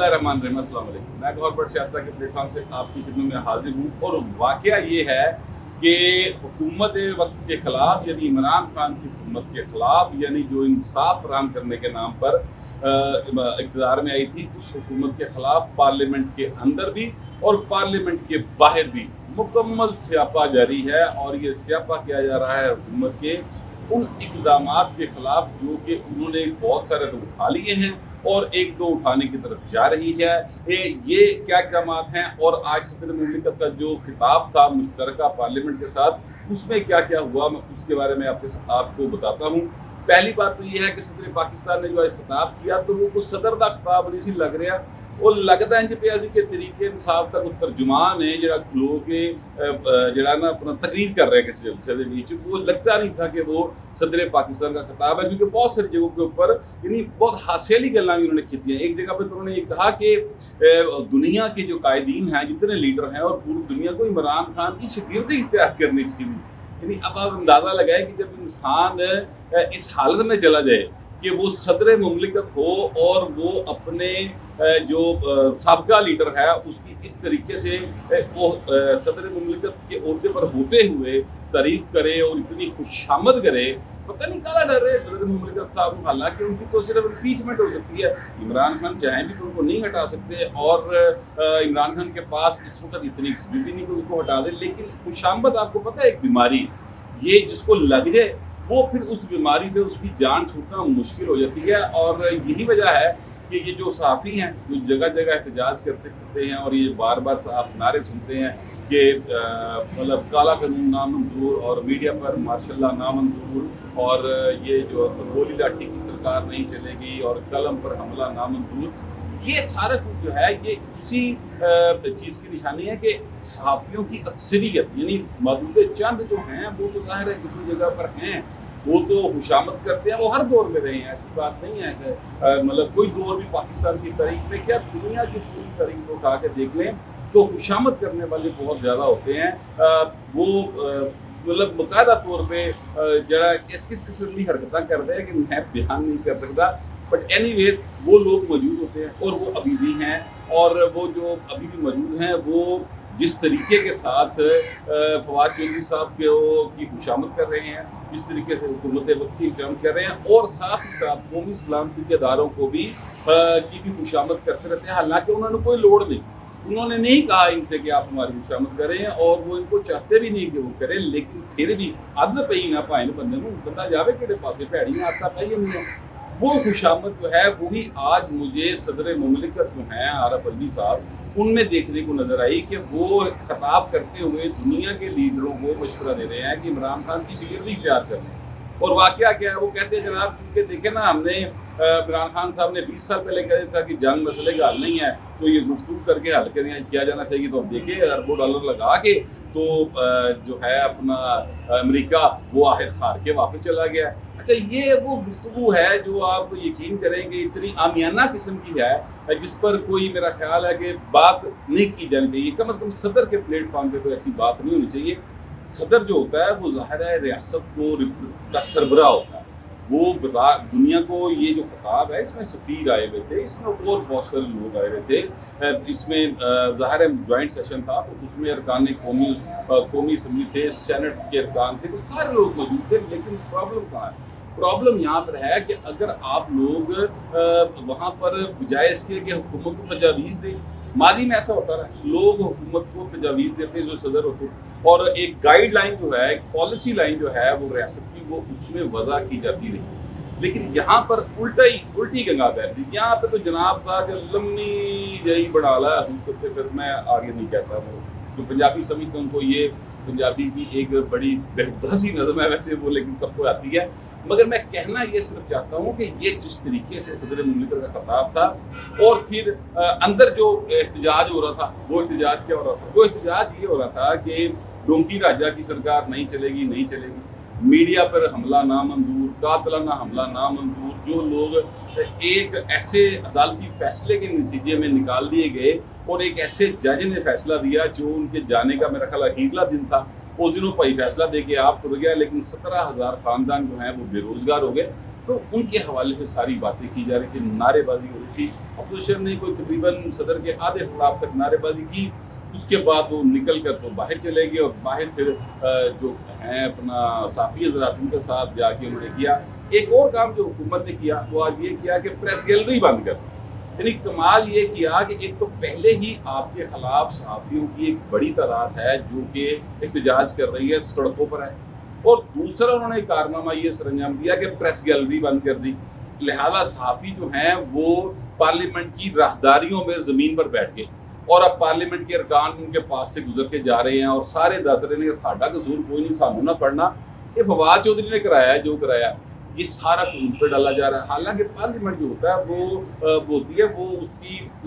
बिस्मिल्लाहिर्रहमानिर्रहीम, अस्सलाम वालेकुम। मैं गौहर बट शास्ता के प्लेटफॉर्म से आपकी खिदमत में हाजिर हूँ और वाक़या ये है कि हुकूमत वक्त के ख़िलाफ़ यानी इमरान खान की हुकूमत के ख़िलाफ़ यानी जो इंसाफ फराहम करने के नाम पर इक़्तिदार में आई थी, उस हुकूमत के ख़िलाफ़ पार्लियामेंट के अंदर भी और पार्लियामेंट के बाहर भी मुकम्मल स्यापा जारी है। और ये स्यापा किया जा रहा है हुकूमत के उन इक़दामात के ख़िलाफ़ जो कि उन्होंने बहुत सारे तो उठा लिए हैं और एक दो उठाने की तरफ जा रही है। ये क्या इक़दामात हैं और आज सदर मुमलिकत का जो खिताब था मुश्तरका पार्लियामेंट के साथ, उसमें क्या क्या हुआ, मैं उसके बारे में आपको बताता हूँ। पहली बात तो ये है कि सदर पाकिस्तान ने जो आज खिताब किया तो वो कुछ सदर का खिताब नहीं सी लग रहा, और लगता है कि अभी के तरीके इंसाफ का कुछ तर्जुमान है जो खलो के जरा ना अपना तकरीर कर रहे हैं किसी जलसे के बीच, वो लगता नहीं था कि वो सदर पाकिस्तान का खिताब है, क्योंकि बहुत सारी जगहों के ऊपर यानी बहुत हासियाली गल्लां भी उन्होंने की हैं। एक जगह पर तो उन्होंने ये कहा कि दुनिया के जो कायदीन हैं, जितने लीडर हैं और पूरी दुनिया को इमरान खान की शागिर्दी इख्तियार करनी चाहिए। यानी अब आप अंदाज़ा लगाएं कि जब इंसान इस हालत में चला जाए कि वो सदर मुमलिकत हो और वो अपने जो साबका लीडर है उसकी इस तरीके से वो सदर मुमलिकत के ओहदे पर होते हुए तारीफ करे और इतनी खुशामद करे, पता नहीं काला डर रहे सदर मुमलिकत साहब। हालांकि उनकी तो सिर्फ इम्पीचमेंट हो सकती है, इमरान खान चाहें भी तो उनको नहीं हटा सकते, और इमरान खान के पास इस वक्त इतनी एक्सपीरियंस भी नहीं कि उसको हटा दे। लेकिन खुशामद आपको पता है एक बीमारी, ये जिसको लग जाए वो फिर उस बीमारी से उसकी जान छूटना मुश्किल हो जाती है। और यही वजह है कि ये जो सहाफ़ी हैं जो जगह जगह एहतजाज करते हैं और ये बार बार साफ नारे सुनते हैं कि मतलब काला कानून नामंजूर और मीडिया पर मार्शल्लाह नामंजूर, और ये जो गोली लाठी की सरकार नहीं चलेगी और कलम पर हमला नामंजूर, ये सारा कुछ जो है ये उसी चीज़ की निशानी है कि सहाफ़ियों की अक्सरियत यानी मौजूद चंद जो हैं वो तो ज़ाहिर है किसी जगह पर हैं, वो तो खुशामद करते हैं, वो हर दौर में रहे हैं, ऐसी बात नहीं है कि मतलब कोई दौर भी पाकिस्तान की तारीख में, क्या दुनिया की पूरी तारीख को उठा के देख लें तो खुशामद करने वाले बहुत ज़्यादा होते हैं। वो मतलब बाकायदा तौर पर जरा किस किस्म की हरकतें करते हैं कि मैं बयान नहीं कर सकता, बट एनीवे वो लोग मौजूद होते हैं और वो अभी भी हैं। और वो जो अभी भी मौजूद हैं वो जिस तरीके के साथ फवाद चौधरी साहब की खुशामद कर रहे हैं, जिस तरीके से हुकूमत वक्त की खुशामद कर रहे हैं, और साथ ही साथ कौमी सलामती के इदारों को भी खुशामद करते रहते हैं। हालांकि उन्होंने कोई लोड़ नहीं, उन्होंने नहीं कहा इनसे कि आप हमारी खुशामद करें, और वो इनको चाहते भी नहीं कि वो करें, लेकिन फिर भी अदल पे ही ना पाए बंदे को बंदा जावे कि पासे भैड़ी में आता पाइए नहीं। वो खुशामद जो है वही आज मुझे सदर मुमलिकत जो हैं आरफ अलवी साहब उनमें देखने को नजर आई कि वो खिताब करते हुए दुनिया के लीडरों को मशवरा दे रहे हैं कि इमरान खान की शागिर्दी इख्तियार कर लें। और वाकया क्या है, वो कहते हैं जनाब क्योंकि देखे ना हमने इमरान खान साहब ने 20 साल पहले कहा था कि जंग मसले का हल नहीं है तो ये गुफ्तगू करके हल किया जाना चाहिए, तो हम देखें अरबों डॉलर लगा के तो जो है अपना अमेरिका वो आखिर हार के वापस चला गया। अच्छा, ये वो गुफ्तगू है जो आप यकीन करेंगे इतनी आमियाना किस्म की है जिस पर कोई मेरा ख्याल है कि बात नहीं की जानी चाहिए, कम से कम सदर के प्लेटफॉर्म पे तो ऐसी बात नहीं होनी चाहिए। सदर जो होता है वो ज़ाहिर है रियासत को का सरबराह होता है, वो दुनिया को ये जो खिताब है इसमें सफ़ीर आए हुए थे, इसमें और बहुत सारे लोग आए हुए थे, इसमें ज़ाहिर है जॉइंट सेशन था तो उसमें अरकान कौमी असम्बली थे, सेनेट के अरकान थे, तो सारे लोग मौजूद थे। लेकिन प्रॉब्लम कहाँ है? प्रॉब्लम यहाँ पर है कि अगर आप लोग वहाँ पर बजाय इसके कि हुकूमत को तजावीज़ दें, माजी में ऐसा होता रहा, लोग हुकूमत को तजावीज़ देते जो सदर होते, और एक गाइड लाइन जो है, एक पॉलिसी लाइन जो है वो रियासत की वो उसमें वज़ा की जाती रही। लेकिन यहाँ पर उल्टी गंगा बहती, यहाँ पे तो जनाब था कि लम्बी जही बढ़ा ला हुकूमत, फिर मैं आगे नहीं कहता, वो जो पंजाबी समझते उनको ये पंजाबी की एक बड़ी बेहुदा सी नज़म है वैसे वो, लेकिन सबको आती है। मगर मैं कहना ये सिर्फ चाहता हूँ कि ये जिस तरीके से सदर मुमलिकत का खिताब था और फिर अंदर जो एहतजाज हो रहा था, वो एहतजाज क्या हो रहा था? वो एहतजाज ये हो रहा था कि डोंकी राजा की सरकार नहीं चलेगी, मीडिया पर हमला नामंजूर, कातलाना हमला नामंजूर, जो लोग एक ऐसे अदालती फैसले के नतीजे में निकाल दिए गए और एक ऐसे जज ने फैसला दिया जो उनके जाने का मेरा ख्याल अखीरला दिन था, उस दिनों पर फैसला दे के आप टुट गया, लेकिन 17,000 खानदान जो हैं वो बेरोजगार हो गए। तो उनके हवाले से सारी बातें की जा रही थी, नारेबाजी हो रही थी। अपोजिशन ने कोई तकरीबन सदर के आधे खिताब तक नारेबाजी की, उसके बाद वो निकल कर तो बाहर चले गए और बाहर फिर जो हैं अपना साफ़ी हज़रात उनके साथ जाके उन्होंने किया। एक और काम जो हुकूमत ने किया वो आज ये किया कि प्रेस गैलरी बंद कर दी। यानी कमाल ये किया कि एक तो पहले ही आपके खिलाफ सहाफ़ियों की एक बड़ी तादाद है जो कि एहतजाज कर रही है, सड़कों पर है, और दूसरा उन्होंने कारनामा ये सरंजाम दिया कि प्रेस गैलरी बंद कर दी। लिहाजा सहाफ़ी जो हैं वो पार्लियामेंट की राहदारियों में ज़मीन पर बैठ गए और अब पार्लियामेंट के अरकान उनके पास से गुजर के जा रहे हैं और सारे दस रहे हैं कि साडा कसूर कोई नहीं, सानू ना पढ़ना, ये फवाद चौधरी ने कराया है जो कराया, ये सारा उन पर डाला जा रहा है। हालांकि पार्लियामेंट जो होता है वो होती है वो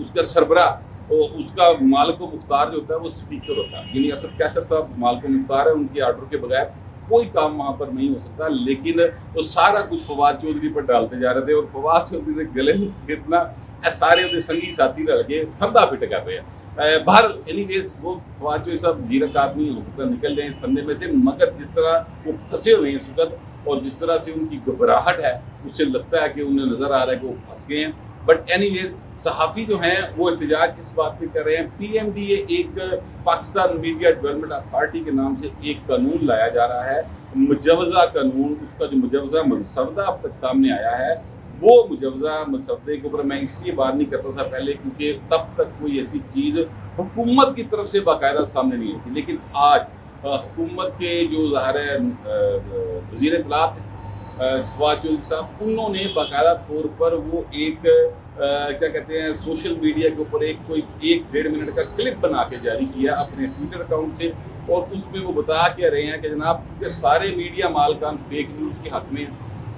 उसका सरबरा, उसका मालिक व मुख्तार जो होता है वो स्पीकर होता है, यानी असद कैसर साहब मालिक व मुख्तार है, उनके आर्डर के बगैर कोई काम वहाँ पर नहीं हो सकता। लेकिन वो सारा कुछ फवाद चौधरी पर डालते जा रहे थे और फवाद चौधरी से गले में गिरना सारे संगी साथी रल के फंदा फिट कर रहे हैं। बाहर एनीवेज वो फवाद चौधरी साहब जीरक आदमी हो सकता निकल जाए इस फंदे में से, मगर जिस तरह वो फंसे हुए हैं इस वक्त और जिस तरह से उनकी घबराहट है उससे लगता है कि उन्हें नज़र आ रहा है कि वो फंस गए हैं। बट एनीवेज सहाफ़ी जो हैं वो एहतजाज किस बात पे कर रहे हैं? PMDA एक पाकिस्तान मीडिया डेवलपमेंट अथॉरिटी के नाम से एक कानून लाया जा रहा है, मुजवज़ा कानून। उसका जो मुजवज़ा मसवदा अब तक सामने आया है वो मुजवज़ा मसवदे के ऊपर मैं इसलिए बात नहीं करता था पहले क्योंकि तब तक कोई ऐसी चीज़ हुकूमत की तरफ से बाकायदा सामने नहीं आई थी, लेकिन आज हुकूमत के जो ज़ाहिर है वज़ीर इत्तलात हैं फवाद चौधरी साहब, उन्होंने बाकायदा तौर पर वो एक क्या कहते हैं सोशल मीडिया के ऊपर एक कोई 1-1.5 मिनट का क्लिप बना के जारी किया अपने ट्विटर अकाउंट से, और उसमें वो बता के रहे हैं कि जनाब क्योंकि सारे मीडिया मालकान फेक न्यूज़ के हक़ में,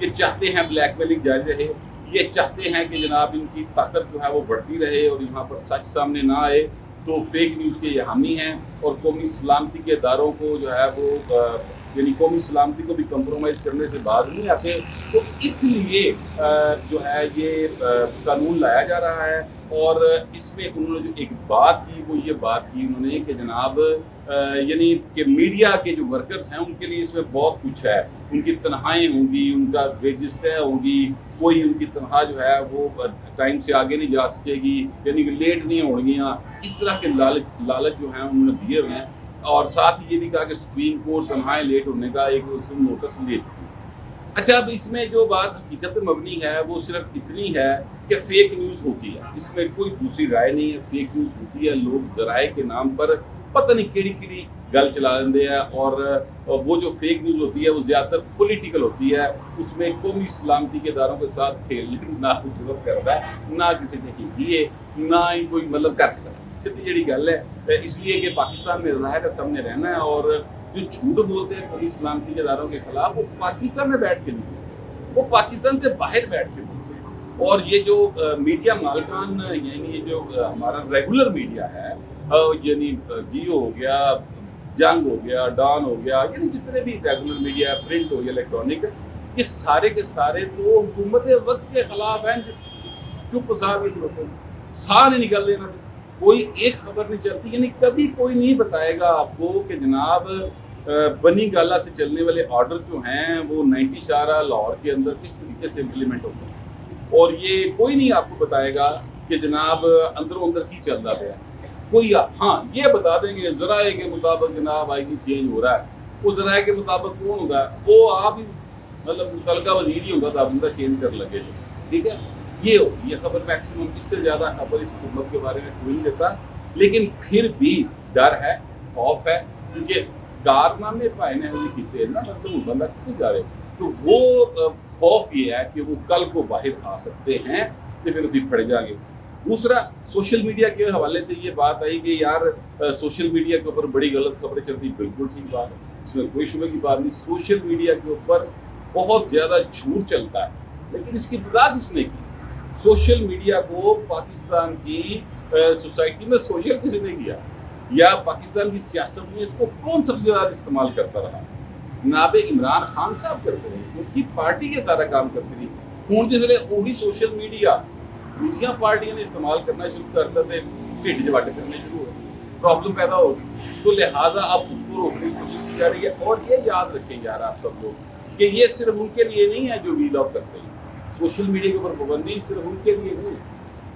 ये चाहते हैं ब्लैकमेलिंग जारी रहे, ये चाहते हैं कि जनाब इनकी ताकत जो है वो बढ़ती रहे और यहाँ पर सच सामने ना आए, तो फेक न्यूज़ के ये हामी हैं और कौमी सलामती के इदारों को जो है वो यानी कौमी सलामती को भी कंप्रोमाइज़ करने से बाज नहीं आते। तो इसलिए जो है ये कानून लाया जा रहा है और इसमें उन्होंने जो एक बात की वो ये बात की उन्होंने कि जनाब यानी कि मीडिया के जो वर्कर्स हैं उनके लिए इसमें बहुत कुछ है, उनकी तनख्वाहें होंगी, उनका वेजेस तय होगी, कोई उनकी तनख्वाह जो है वो टाइम से आगे नहीं जा सकेगी, यानी कि लेट नहीं होंगियाँ, इस तरह के लालच जो हैं उन्होंने दिए हुए हैं। और साथ ही ये भी कहा कि सुप्रीम कोर्ट तनख्वाहें लेट होने का एक उसमें नोटिस ले चुकी है। अच्छा, अब इसमें जो बात हकीकत मबनी है वो सिर्फ इतनी है कि फेक न्यूज़ होती है, इसमें कोई दूसरी राय नहीं है, फेक न्यूज़ होती है, लोग ज़राए के नाम पर पता नहीं केड़ी गल चला देंगे हैं और वो जो फेक न्यूज़ होती है वो ज़्यादातर पॉलिटिकल होती है, उसमें कौमी सलामती के इदारों के साथ खेलने ना कोई जरूरत करता है, ना किसी ने की है, ना ही कोई मतलब कर सकता है। सीधी जी गल है, इसलिए कि पाकिस्तान में ज़ाहिर है सबने रहना है और जो झूठ बोलते हैं कौमी सलामती के इदारों के खिलाफ वो पाकिस्तान में बैठ के नहीं बोलते, वो पाकिस्तान से बाहर बैठ के बोलते हैं। और ये जो मीडिया मालकान यानी ये जो हमारा रेगुलर मीडिया है यानी जियो हो गया, जंग हो गया, डॉन हो गया, यानी जितने भी रेगुलर मीडिया प्रिंट हो या इलेक्ट्रॉनिक, ये सारे के सारे तो हुकूमत वक्त के खिलाफ हैं, चुप साह नहीं निकल देना, कोई एक खबर नहीं चलती, यानी कभी कोई नहीं बताएगा आपको कि जनाब बनी गाला से चलने वाले ऑर्डर्स जो हैं वो 90 शारा लाहौर के अंदर किस तरीके से इम्प्लीमेंट होते हैं, और ये कोई नहीं आपको बताएगा कि जनाब अंदरों अंदर की चलता गया कोई। हाँ ये बता देंगे ज़राए के मुताबिक जनाब आई चेंज हो रहा है, वो ज़राए के मुताबिक कौन होगा, वो आप ही मतलब मुतलका वजीर ही होगा तो आप उनका चेंज कर लगे, ठीक है। ये खबर मैक्सिमम, इससे ज़्यादा खबर इस हुकूमत के बारे में कोई नहीं देता, लेकिन फिर भी डर है, खौफ है, क्योंकि कारनामे भाई ने किए ना मतलब बंदा कितने जा रहे, तो वो खौफ ये है कि वो कल को बाहर आ सकते हैं तो फिर उसी फड़ जाएंगे। दूसरा, सोशल मीडिया के हवाले से ये बात आई कि यार सोशल मीडिया के ऊपर बड़ी गलत खबरें चलती, बिल्कुल ठीक बात है, इसमें कोई शुबे की बात नहीं, सोशल मीडिया के ऊपर बहुत ज़्यादा झूठ चलता है, लेकिन इसकी इब्तदा किसने की? सोशल मीडिया को पाकिस्तान की सोसाइटी में सोशल किसने किया, या पाकिस्तान की सियासत में इसको कौन सबसे ज़्यादा इस्तेमाल करता रहा? जनाब इमरान खान साहब करते रहे, उनकी पार्टी के सारा काम करती रही, हूँ जिसले वही सोशल मीडिया दूसरी पार्टियों ने इस्तेमाल करना शुरू करते थे, ढिड च वट करने शुरू हो, प्रॉब्लम पैदा होगी, तो लिहाजा अब उसको रोकने की कोशिश की जा रही है। और ये याद रखें यार आप सब लोग कि ये सिर्फ उनके लिए नहीं है जो वीलॉग करते हैं, सोशल मीडिया के ऊपर पाबंदी सिर्फ उनके लिए नहीं है,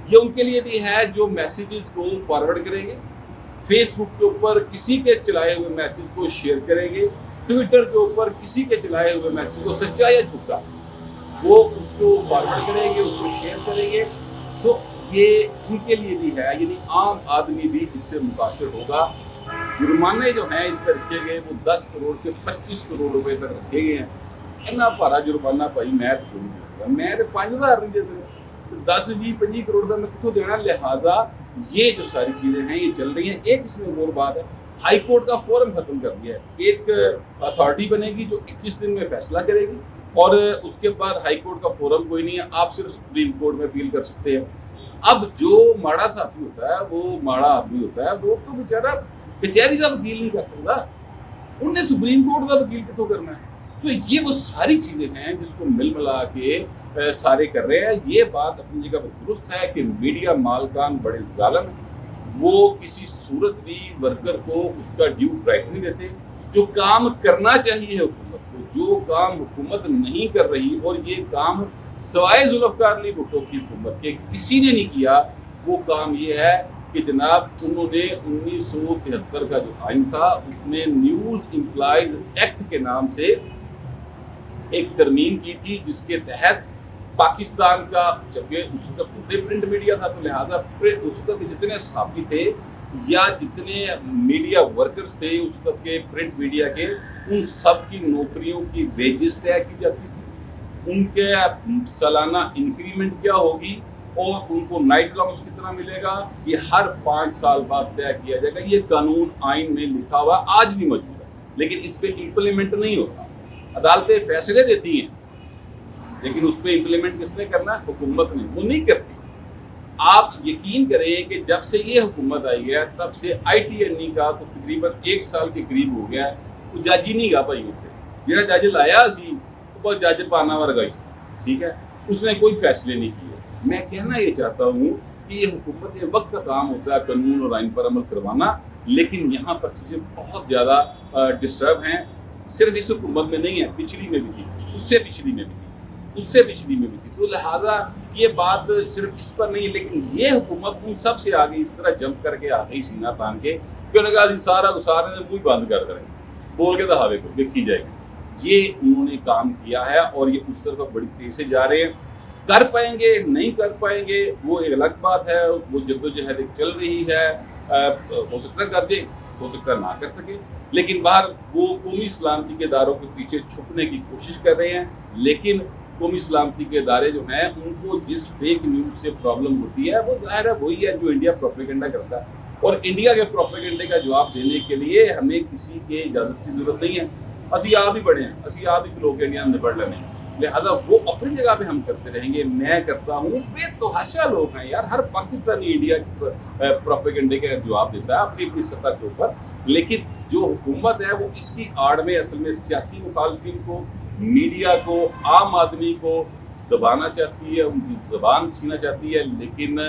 ये उनके लिए भी है जो मैसेजेस को फॉरवर्ड करेंगे, फेसबुक के ऊपर किसी के चलाए हुए मैसेज को शेयर करेंगे, ट्विटर के ऊपर किसी के चलाए हुए मैसेज को सच्चा या झूठा वो उसको फॉरवर्ड करेंगे, उसको शेयर करेंगे। तो ये उनके लिए भी है, यानी आम आदमी भी इससे मुतासर होगा। जुर्माने जो हैं इस पर रखे गए वो 10 करोड़ से 25 करोड़ रुपए तक रखे गए हैं। इतना भारा जुर्माना भाई मैं तो नहीं देता, मैं तो 5000 नहीं दे सकता, 10 20 25 करोड़ का मैं कितों देना। लिहाजा ये जो सारी चीज़ें हैं ये चल रही हैं। एक इसमें और बात है, हाई कोर्ट का फोरम खत्म कर दिया है। एक अथॉरिटी बनेगी जो 21 दिन में फैसला करेगी और उसके बाद हाई कोर्ट का फोरम कोई नहीं है, आप सिर्फ सुप्रीम कोर्ट में अपील कर सकते हैं। अब जो माड़ा साफी होता है, वो माड़ा आदमी होता है, वो तो बेचारा कचहरी का वकील नहीं कर सकता, उन्हें सुप्रीम कोर्ट का वकील कितों करना है। तो ये वो सारी चीज़ें हैं जिसको मिल मिला के सारे कर रहे हैं। ये बात अपनी जगह पर दुरुस्त है कि मीडिया मालकान बड़े जालिम हैं, वो किसी सूरत भी वर्कर को उसका ड्यू राइट नहीं देते। जो काम करना चाहिए हुकूमत को, जो काम हुकूमत नहीं कर रही, और ये काम सवाए जुल्फ़िकार अली भुट्टो की हुकूमत के किसी ने नहीं किया, वो काम ये है कि जनाब उन्होंने 1973 का जो आइन था उसमें न्यूज़ एम्प्लॉइज एक्ट के नाम से एक तरमीम की थी, जिसके तहत पाकिस्तान का, जबकि उस वक्त पूरे प्रिंट मीडिया था, तो लिहाजा उस वक्त जितने सहाफ़ी थे या जितने मीडिया वर्कर्स थे उस वक्त के प्रिंट मीडिया के, उन सब की नौकरियों की वेजेस तय की जाती थी, उनके सालाना इंक्रीमेंट क्या होगी और उनको नाइट अलाउंस कितना मिलेगा, ये हर 5 साल बाद तय किया जाएगा। ये कानून आइन में लिखा हुआ आज भी मौजूद है, लेकिन इस पर इम्प्लीमेंट नहीं होता। अदालतें फैसले देती हैं लेकिन उस पर इम्प्लीमेंट किसने करना है? हुकूमत ने, वो नहीं करती। आप यकीन करें कि जब से ये हुकूमत आई है तब से ITNE का तो तकरीबन 1 साल के करीब हो गया, वो जज ही नहीं गा पाई उसे। जो जज लाया सी वो जज पाना वर्गा ही, ठीक है, उसने कोई फैसले नहीं किए। मैं कहना ये चाहता हूँ कि ये हुकूमत वक्त का काम होता है कानून और आइन पर अमल करवाना, लेकिन यहाँ पर चीज़ें बहुत ज़्यादा डिस्टर्ब हैं। सिर्फ इस हुकूमत में नहीं है, पिछली में भी थी, उससे पिछली में भी थी, उससे पिछली में भी थी। तो लिहाजा ये बात सिर्फ इस पर नहीं है, लेकिन ये हुकूमत उन सब से आगे इस तरह जंप करके आ गई सीना तान के कि उन्होंने कहा सारा ने मुँह बंद कर देंगे, बोल के दहावे को देखी जाएगी। ये उन्होंने काम किया है और ये उस तरफ बड़ी तेज़ी से जा रहे हैं। कर पाएंगे नहीं कर पाएंगे वो एक अलग बात है, वो जद्दोजहद चल रही है। हो सकता कर दे, हो सकता ना कर सके, लेकिन बाहर वो कौमी सलामती के इदारों के पीछे छुपने की कोशिश कर रहे हैं। लेकिन कौमी सलामती के इदारे जो हैं उनको जिस फेक न्यूज़ से प्रॉब्लम होती है वो ज़ाहिर है वही है जो इंडिया प्रोपेगेंडा करता है, और इंडिया के प्रोपेगेंडे का जवाब देने के लिए हमें किसी के इजाज़त की ज़रूरत नहीं है। असी आप ही बड़े हैं, असी आप ही लोग इंडिया में निपट लेने, लिहाजा वो अपनी जगह पे हम करते रहेंगे। मैं करता हूँ, बेतहाशा लोग हैं यार, हर पाकिस्तानी इंडिया के प्रोपेगेंडे का जवाब देता है अपनी अपनी सतह के ऊपर, लेकिन जो हुकूमत है वो इसकी आड़ में असल में सियासी मुखालफिन को, मीडिया को, आम आदमी को दबाना चाहती है, उनकी ज़बान छीनना चाहती है। लेकिन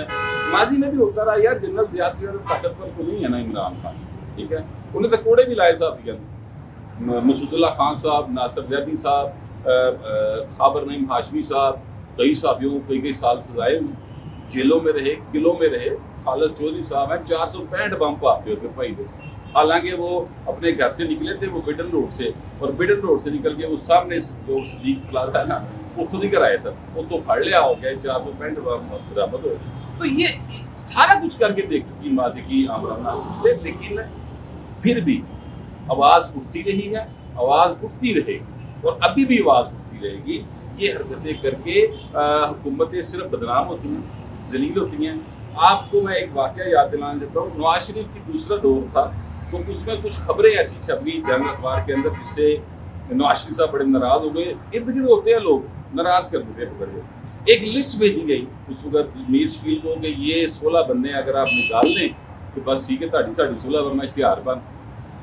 माजी में भी होता रहा यार, जनरल ज़िया से ज़्यादा ताकतवर तो नहीं है ना इमरान खान, ठीक है, उन्हें तो कोड़े भी लाए साहब, मसूदुल्लाह खान साहब, नासिर जैदी साहब, खाबर नईम हाशमी साहब, कई साफियों को कई साल सजाए जेलों में रहे, किलों में रहे। खालिद चौधरी साहब हैं, 465 बम पाते होते भाई थे, हालांकि वो अपने घर से निकले थे वो बिडन रोड से, और बिडन रोड से निकल के वो सामने जो सदीक प्लाजा है ना उत्थों नहीं कराए सर, वो तो फड़ लिया हो गया, 465 बम बरामद हो। तो ये सारा कुछ करके देख चुकी माजी की आमराना, लेकिन फिर भी आवाज़ उठती रही है, आवाज़ उठती रहेगी और अभी भी आवाज़ उठती रहेगी। ये हरकतें करके हुकूमतें सिर्फ बदनाम होती हैं, जलील होती हैं। आपको मैं एक वाक़या याद दिलाना चाहता हूँ, नवाज शरीफ की दूसरा दौर था तो उसमें कुछ खबरें ऐसी छपी जंग अखबार के अंदर जिससे नवाज शरीफ साहब बड़े नाराज़ हो गए। इर्द गिर्द होते हैं लोग, नाराज़ कर देते हैं पकड़। एक लिस्ट भेजी गई उस वक्त मीर शकील को कि ये 16 बंदे अगर आप निकाल दें तो बस ठीक है, ताड़ी 16 वरना इश्तिहार बंद,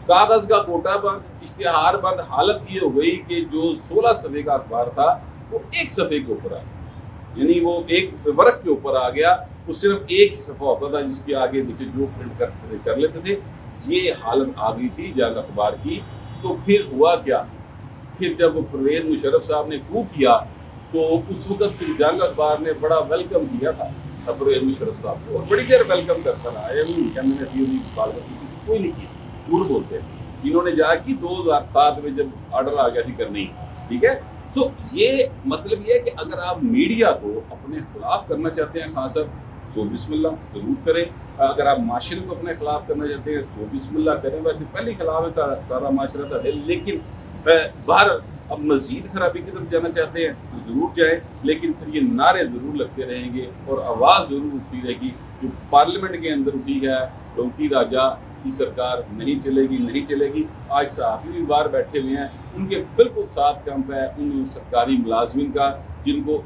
कागज़ का कोटा बंद, इश्तिहार बंद। हालत ये हो गई कि जो 16 सफ़े का अखबार था वो 1 सफ़े के ऊपर आ गया, यानी वो एक वर्क के ऊपर आ गया, वो सिर्फ एक ही सफ़ा होता था जिसके आगे नीचे जो प्रिंट कर लेते थे। ये हालत आ गई थी जंग अखबार की। तो फिर हुआ क्या, फिर जब वो परवेज़ मुशर्रफ साहब ने कू किया تو اس وقت جنگ اخبار نے بڑا ویلکم کیا تھا پرویز مشرف صاحب کو، اور بڑی دیر ویلکم کرتا رہا ہے، کوئی نہیں کی، جھوٹ بولتے ہیں، انہوں نے جا کی 2007 میں جب آرڈر آ گیا تھی کرنی، ٹھیک ہے۔ تو یہ مطلب یہ ہے کہ اگر آپ میڈیا کو اپنے خلاف کرنا چاہتے ہیں خان صاحب، تو بسم اللہ ضرور کریں، اگر آپ معاشرے کو اپنے خلاف کرنا چاہتے ہیں تو بسم اللہ کریں، ویسے پہلے خلاف ہے سارا معاشرہ تھا، لیکن باہر اب مزید خرابی کی طرف جانا چاہتے ہیں تو ضرور جائیں، لیکن پھر یہ نعرے ضرور لگتے رہیں گے اور آواز ضرور اٹھتی رہے گی، جو پارلیمنٹ کے اندر اٹھی ہے ڈونکی راجا کی سرکار نہیں چلے گی، نہیں چلے گی۔ آج صحافی بھی باہر بیٹھے ہوئے ہیں، ان کے بالکل ساتھ کیمپ ہے ان سرکاری ملازمین کا، جن کو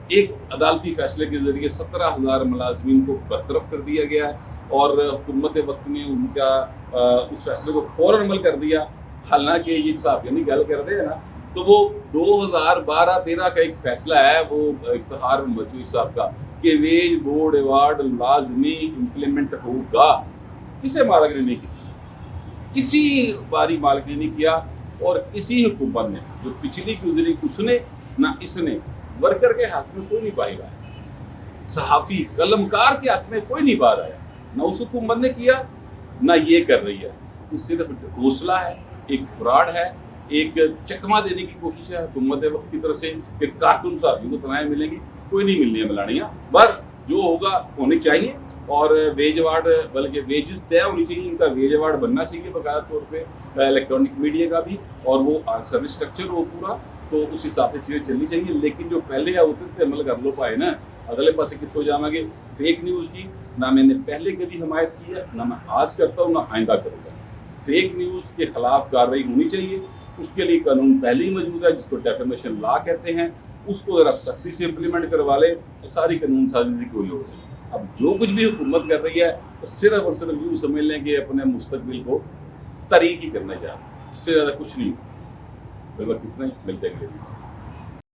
ایک عدالتی فیصلے کے ذریعے 17,000 ملازمین کو برطرف کر دیا گیا اور حکومت وقت میں ان کا اس فیصلے کو فوراً عمل کر دیا۔ حالانکہ یہ صحافیوں کی گل کر رہے ہیں نا، تو وہ 2012-13 کا ایک فیصلہ ہے، وہ افتخار بچوئی صاحب کا، کہ ویج بورڈ ایوارڈ لازمی امپلیمنٹ ہوگا، کسے مالک نے نہیں کیا، کسی باری مالک نے نہیں کیا، اور کسی حکومت نے جو پچھلی گزری اس نے نہ اس نے ورکر کے حق میں کوئی نہیں باہر آیا، صحافی قلمکار کے حق میں کوئی نہیں باہر آیا، نہ اس حکومت نے کیا نہ یہ کر رہی ہے۔ یہ صرف ڈھکوسلا ہے، ایک فراڈ ہے، ایک چکما دینے کی کوشش ہے حکومت وقت کی طرف سے کہ کارٹون صحافیوں کو تنخواہیں ملیں گی، کوئی نہیں ملنی ہے ملانیاں، پر جو ہوگا ہونی چاہیے، اور ویج ایوارڈ بلکہ ویجز طے ہونی چاہیے، ان کا ویج ایوارڈ بننا چاہیے باقاعدہ طور پہ، الیکٹرانک میڈیا کا بھی، اور وہ سروس اسٹرکچر ہو پورا، تو اس حساب سے چیزیں چلنی چاہیے۔ لیکن جو پہلے ہوتے تھے عمل کر لو پائے نا، اگلے پاسے کتوں جاؤں گے؟ فیک نیوز کی نہ میں نے پہلے کبھی حمایت کی ہے، نہ میں آج کرتا ہوں، نہ آئندہ کروں گا۔ فیک نیوز کے خلاف کارروائی ہونی چاہیے، اس کے لیے قانون پہلے ہی موجود ہے، جس کو ڈیفیمیشن لا کہتے ہیں، اس کو ذرا سختی سے امپلیمنٹ کروا لے، ساری قانون سازی کی کوئی لوڑ نہیں۔ اب جو کچھ بھی حکومت کر رہی ہے وہ صرف اور صرف یوں سمجھ لیں کہ اپنے مستقبل کو طریق ہی کرنا چاہتے ہیں، اس سے زیادہ کچھ نہیں۔ بالکل کتنا ہی ملتے ہیں۔